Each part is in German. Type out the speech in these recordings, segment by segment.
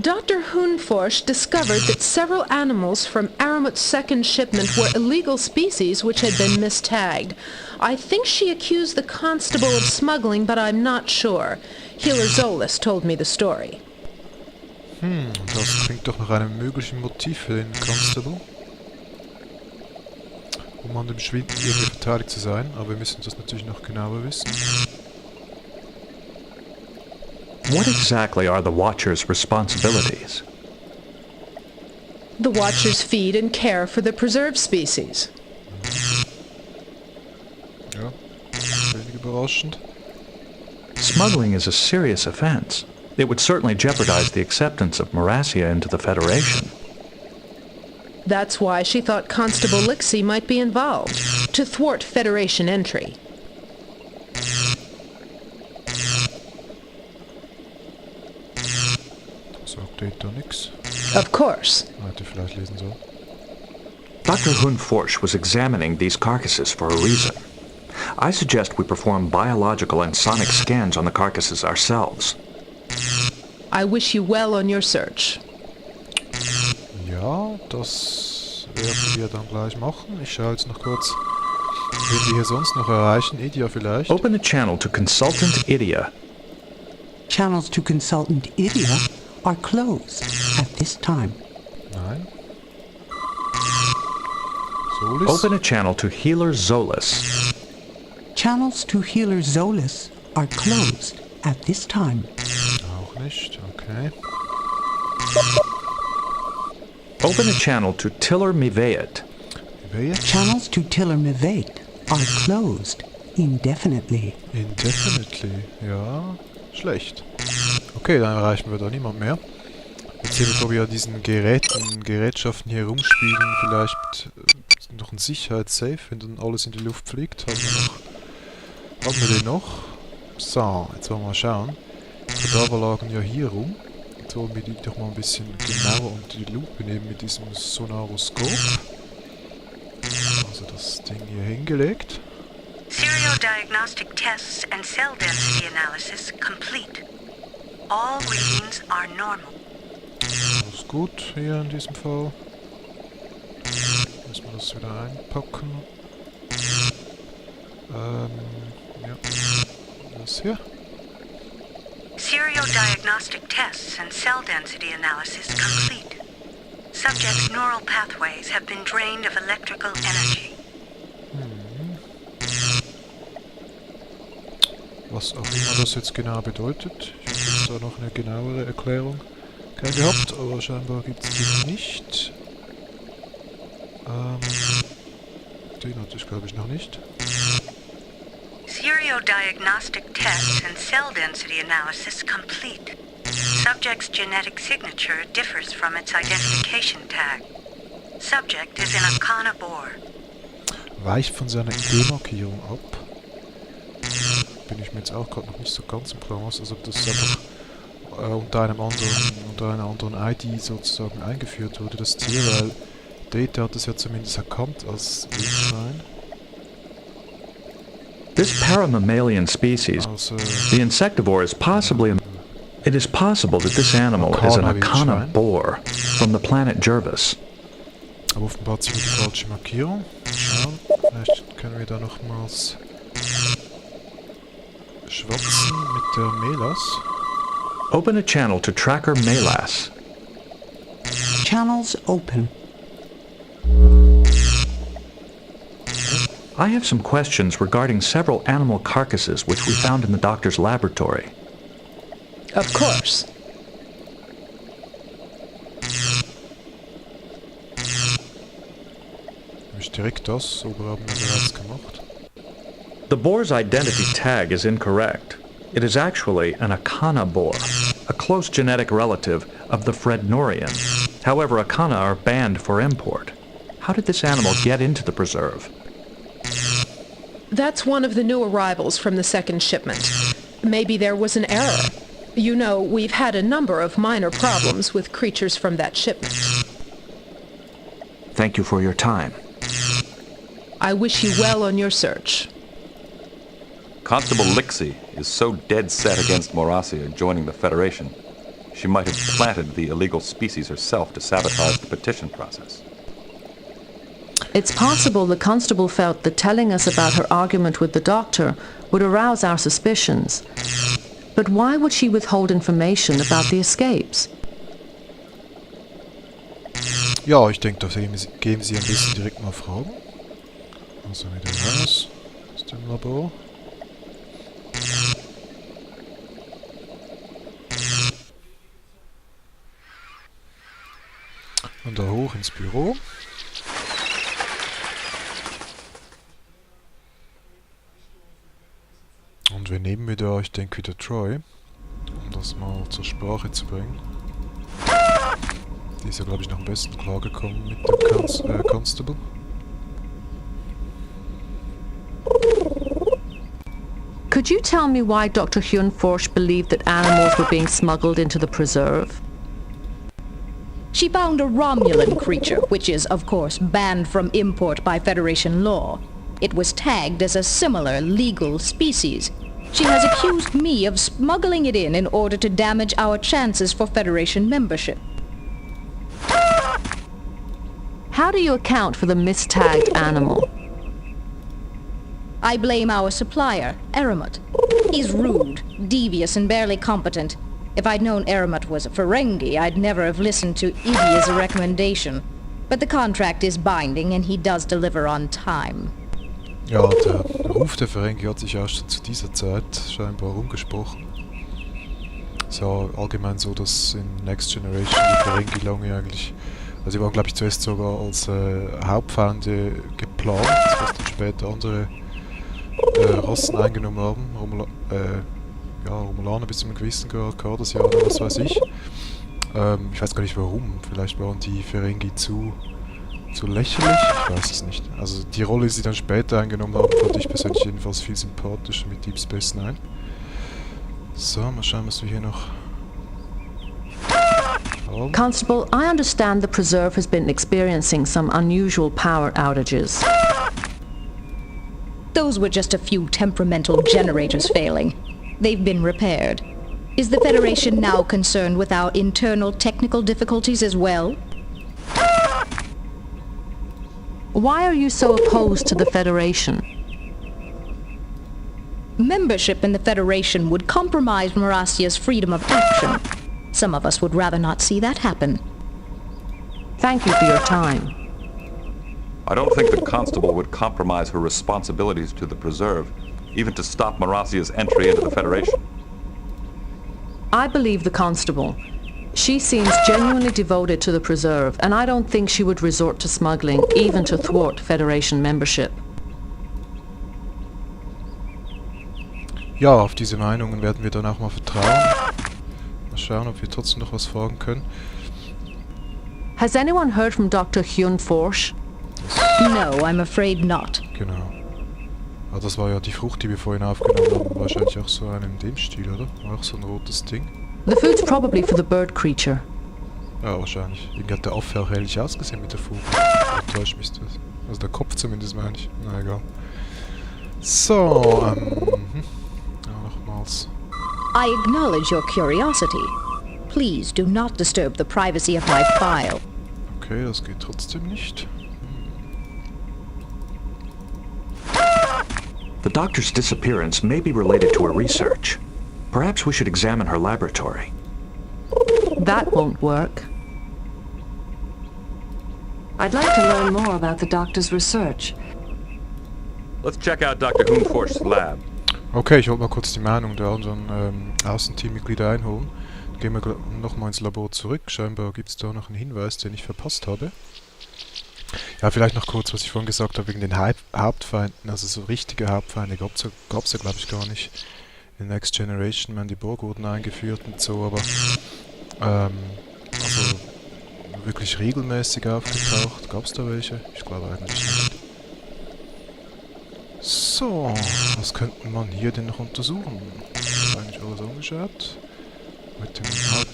Dr. Hoonforsch discovered that several animals from Aramut's second shipment were illegal species which had been mistagged. I think she accused the constable of smuggling, but I'm not sure. Healer Zolas told me the story. Das klingt doch nach einem möglichen Motiv für den Constable. Um an dem Schwindel irgendwie beteiligt zu sein, aber wir müssen das natürlich noch genauer wissen. What exactly are the Watcher's responsibilities? The Watchers feed and care for the preserved species. Ja, wenig überraschend. Smuggling is a serious offense. It would certainly jeopardize the acceptance of Morasia into the Federation. That's why she thought Constable Lixie might be involved, to thwart Federation entry. Sagt da nix. Of course. Hätte vielleicht lesen sollen. Dr. Hoonforsch was examining these carcasses for a reason. I suggest we perform biological and sonic scans on the carcasses ourselves. I wish you well on your search. Ja, das werden wir dann gleich machen. Ich schaue jetzt noch kurz, wen wir hier sonst noch erreichen. Idia vielleicht. Open a channel to Consultant Idia. Channels to Consultant Idia are closed at this time. Nein. Solis. Open a channel to Healer Zolas. Channels to Healer Zolas are closed at this time. Auch nicht, okay. Open a channel to Tiller Miveet. Channels to Tiller Miveet are closed indefinitely. Indefinitely, ja. Schlecht. Okay, dann erreichen wir da niemand mehr. Jetzt sehen wir, ob wir an diesen Gerätschaften hier rumspielen. Vielleicht noch ein Sicherheitssafe, wenn dann alles in die Luft fliegt. Haben wir den noch? So, jetzt wollen wir mal schauen. Die Kadaver lagen ja hier rum. Jetzt wollen wir die doch mal ein bisschen genauer unter die Lupe nehmen mit diesem Sonaroskop. Also das Ding hier hingelegt. Seriodiagnostic tests and cell density analysis complete. All readings are normal. Alles gut hier in diesem Fall. Müssen wir das wieder einpacken. Ja. Das hier. Seriodiagnostic tests and cell density analysis complete. Subject's neural pathways have been drained of electrical energy. Was auch immer das jetzt genau bedeutet. Ich habe jetzt da noch eine genauere Erklärung gehabt, aber scheinbar gibt es die nicht. Den hatte ich glaube ich noch nicht. Seriodiagnostic tests and cell density analysis complete. Subject's genetic signature differs from its identification tag. Subject is in a carnivore. Weicht von seiner ID-Markierung ab. Bin ich mir jetzt auch gerade noch nicht so ganz im Klaren, also ob das einfach unter einer anderen ID sozusagen eingeführt wurde, das Tier, weil Data hat es ja zumindest erkannt als Wildschwein. This paramammalian species, the insectivore, is possibly... It is possible that this animal is an Akana boar from the planet Jervis. Aber offenbar ziemlich die falsche Markierung. Schauen, vielleicht können wir da nochmals schwatzen mit der Melas. Open a channel to Tracker Melas. Channels open. I have some questions regarding several animal carcasses which we found in the doctor's laboratory. Of course. Nämlich direkt das, so haben wir bereits gemacht. The boar's identity tag is incorrect. It is actually an Akana boar, a close genetic relative of the Frednorian. However, Akana are banned for import. How did this animal get into the preserve? That's one of the new arrivals from the second shipment. Maybe there was an error. You know, we've had a number of minor problems with creatures from that shipment. Thank you for your time. I wish you well on your search. Constable Lixie is so dead set against Morasia joining the Federation. she might have planted the illegal species herself to sabotage the petition process. It's possible the constable felt that telling us about her argument with the doctor would arouse our suspicions. But why would she withhold information about the escapes? Ja, ich denke, da geben Sie ein bisschen direkt mal Fragen. Also wieder raus aus dem Labor. Und da hoch ins Büro. Und wir nehmen wieder, ich denke wieder Troy, um das mal zur Sprache zu bringen. Die ist ja, glaube ich, noch am besten klargekommen mit dem Constable. Could you tell me why Dr. Hyun-Forsch believed that animals were being smuggled into the preserve? She found a Romulan creature, which is, of course, banned from import by Federation law. It was tagged as a similar legal species. She has accused me of smuggling it in order to damage our chances for Federation membership. How do you account for the mistagged animal? I blame our supplier, Aramut. He's rude, devious, and barely competent. If I'd known Aramut was a Ferengi, I'd never have listened to Idia's recommendation. But the contract is binding, and he does deliver on time. Ja, der Ruf der Ferengi hat sich auch schon zu dieser Zeit scheinbar rumgesprochen. Es war allgemein so, dass in Next Generation die Ferengi lange eigentlich... Also sie waren, glaube ich, zuerst sogar als Hauptfeinde geplant, was dann später andere Rassen eingenommen haben. Romulaner bis zu einem gewissen Grad, Cardassianer, was weiß ich. Ich weiß gar nicht warum. Vielleicht waren die Ferengi zu lächerlich? Ich weiß es nicht. Also die Rolle, die sie dann später eingenommen haben, fand ich persönlich jedenfalls viel sympathischer mit Deep Space Nine. So, mal schauen, was wir hier noch haben. Constable, I understand the preserve has been experiencing some unusual power outages. Those were just a few temperamental generators failing. They've been repaired. Is the Federation now concerned with our internal technical difficulties as well? Why are you so opposed to the Federation? Membership in the Federation would compromise Marasia's freedom of action. Some of us would rather not see that happen. Thank you for your time. I don't think the Constable would compromise her responsibilities to the Preserve, even to stop Marasia's entry into the Federation. I believe the Constable. She seems genuinely devoted to the Preserve, and I don't think she would resort to smuggling, even to thwart Federation membership. Ja, auf diese Meinungen werden wir dann auch mal vertrauen. Mal schauen, ob wir trotzdem noch was fragen können. Has anyone heard from Dr. Hyun-Forsch? No, I'm afraid not. Genau. Ah, das war ja die Frucht, die wir vorhin aufgenommen haben. Wahrscheinlich auch so eine in dem Stil, oder? Auch so ein rotes Ding. The food's probably for the bird creature. Ja, wahrscheinlich. Irgendwie hat der Affe auch ähnlich ausgesehen mit der Vogel. Oder täuscht mich das? Also der Kopf zumindest, meine ich. Na egal. So, ja, nochmals. I acknowledge your curiosity. Please do not disturb the privacy of my file. Okay, das geht trotzdem nicht. The doctor's disappearance may be related to her research. Perhaps we should examine her laboratory. That won't work. I'd like to learn more about the doctor's research. Let's check out Dr. Hyun-Forsch's lab. Okay, ich wollte mal kurz die Meinung der anderen Außenteammitglieder einholen. Dann gehen wir nochmal ins Labor zurück. Scheinbar gibt es da noch einen Hinweis, den ich verpasst habe. Ja, vielleicht noch kurz, was ich vorhin gesagt habe, wegen den Hauptfeinden. Also so richtige Hauptfeinde gab es ja glaube ich gar nicht in Next Generation. Ich meine, die Borg wurden eingeführt und so, aber also wirklich regelmäßig aufgetaucht. Gab es da welche? Ich glaube eigentlich nicht. So, was könnte man hier denn noch untersuchen? Ist eigentlich alles angeschaut? Mit dem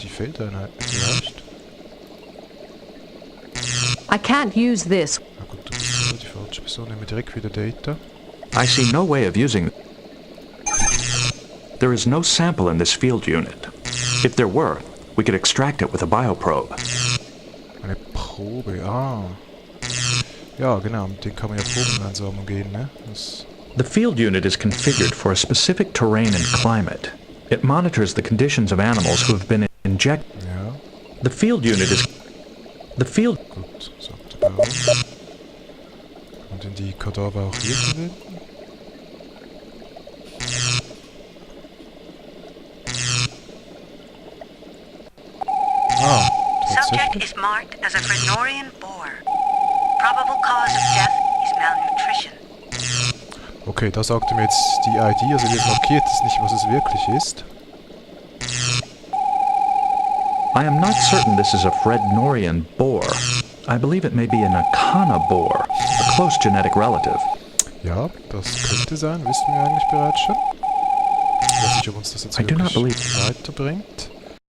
die Feldeinheiten vielleicht? I can't use this. Na gut, du bist ja die falsche Person. Nehmen wir direkt wieder Data. I see no way of using it. There is no sample in this field unit. If there were, We could extract it with a bioprobe. Eine Probe, Ja, genau, mit denen kann man ja Proben einsaugen und gehen, ne? The field unit is configured for a specific terrain and climate. It monitors the conditions of animals who have been injected. Ja. The field unit is... Gut, sagt der Baron. Und in die Kadaver auch hier verwenden? Subject is marked as a Frednorian boar. Probable cause of death is malnutrition. Okay, da sagte mir jetzt die ID, also jetzt markiert es nicht, was es wirklich ist. I am not certain this is a Frednorian boar. I believe it may be an Akana boar, a close genetic relative. Ja, das könnte sein, wissen wir eigentlich bereits schon. Ich weiß nicht, ob uns das jetzt wirklich weiterbringt.